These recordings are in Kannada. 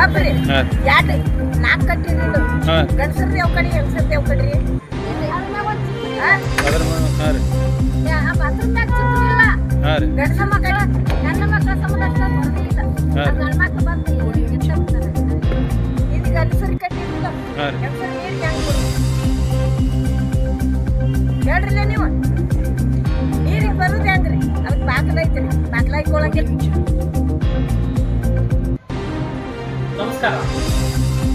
ಕಬ್ರಿ ಹಾಂ ಎರಡು 4 ಕಟ್ಟಿರಿ ಇದು ಹಾಂ ಗಂಡಸರ್ರಿ ಯಾವ ಕಡೆ ಹೆಂಗಸರ್ರಿ ಯಾವ ಕಡೆ ಅದ್ರ ಹಾಂ ರೀ ಹಾಂ ರೀ ಗಂಡಸ ಮಕ್ಕಳ ನನ್ನ ಮಕ್ಕಳ ಸಮುದಾಯ ಬರ್ತಿಲ್ಲ ಗಂಡ ಮಕ್ಕಳು ಬಂದು ಇದು ಗಂಡಸರಿ ಕಟ್ಟಿರಲಿಲ್ಲ ಹಾಂ ರೀ ಹೆಂಗಸರಿ ನೀರು ಹೆಂಗ್ ಹೇಳ್ರಲ್ಲ ನೀವು ನೀರಿಗೆ ಬರೋದು ಹೆಂಗ್ರಿ ಅದಕ್ಕೆ ಬಾಕಲ ಐತ್ರಿ ಬಾಕಲ ಹಾಕೊಳಂಗಿಲ್ಲ. ನಮಸ್ಕಾರ.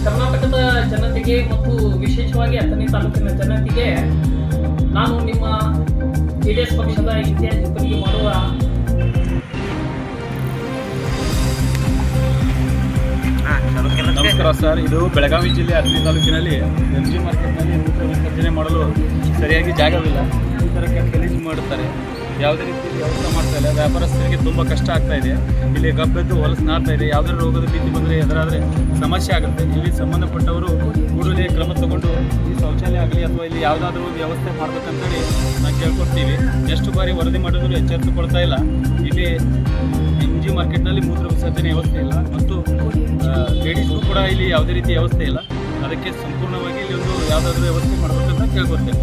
ಕರ್ನಾಟಕದ ಜನತೆಗೆ ಮತ್ತು ವಿಶೇಷವಾಗಿ ಅಥಣಿ ತಾಲೂಕಿನ ಜನತೆಗೆ ನಾನು ನಿಮ್ಮ ಜೆಡಿಎಸ್ ಪಕ್ಷದ ಇತಿಹಾಸದಲ್ಲಿ ಮಾಡುವ ನಮಸ್ಕಾರ ಸರ್. ಇದು ಬೆಳಗಾವಿ ಜಿಲ್ಲೆ ಅಥಣಿ ತಾಲೂಕಿನಲ್ಲಿ MG ಮಾರ್ಕೆಟ್ನಲ್ಲಿ ಮೂತ್ರ ವಿಸರ್ಜನೆ ಮಾಡಲು ಸರಿಯಾಗಿ ಜಾಗವಿಲ್ಲ. ಈ ಥರ ಗಲೀಜು ಮಾಡುತ್ತಾರೆ. ಯಾವುದೇ ರೀತಿ ವ್ಯವಸ್ಥೆ ಮಾಡ್ತಾ ಇಲ್ಲ. ವ್ಯಾಪಾರಸ್ಥರಿಗೆ ತುಂಬ ಕಷ್ಟ ಆಗ್ತಾ ಇದೆ. ಇಲ್ಲಿ ಗಬ್ಬೆದ್ದು ಹೊಲಸು ನಾರ್ತಾ ಇದೆ. ಯಾವುದೇ ರೋಗದ ಭೀತಿ ಬಂದರೆ ಎದುರಾದರೆ ಸಮಸ್ಯೆ ಆಗುತ್ತೆ. ಇಲ್ಲಿ ಸಂಬಂಧಪಟ್ಟವರು ಕೂಡಲೇ ಕ್ರಮ ತಗೊಂಡು ಈ ಶೌಚಾಲಯ ಆಗಲಿ ಅಥವಾ ಇಲ್ಲಿ ಯಾವುದಾದ್ರೂ ಒಂದು ವ್ಯವಸ್ಥೆ ಮಾಡಬೇಕಂತೇಳಿ ನಾವು ಕೇಳ್ಕೊಡ್ತೀವಿ. ಎಷ್ಟು ಬಾರಿ ವರದಿ ಮಾಡಿದ್ರು ಎಚ್ಚೆತ್ತುಕೊಳ್ತಾ ಇಲ್ಲ. ಇಲ್ಲಿ MG ಮಾರ್ಕೆಟ್ನಲ್ಲಿ ಮೂತ್ರ ವಿಸರ್ಜನೆ ವ್ಯವಸ್ಥೆ ಇಲ್ಲ ಮತ್ತು ಲೇಡೀಸ್ಗೂ ಕೂಡ ಇಲ್ಲಿ ಯಾವುದೇ ರೀತಿ ವ್ಯವಸ್ಥೆ ಇಲ್ಲ. ಅದಕ್ಕೆ ಸಂಪೂರ್ಣವಾಗಿ ಇಲ್ಲಿ ಒಂದು ಯಾವುದಾದ್ರೂ ವ್ಯವಸ್ಥೆ ಮಾಡಬೇಕಂತ ಕೇಳ್ಕೊಡ್ತೇವೆ.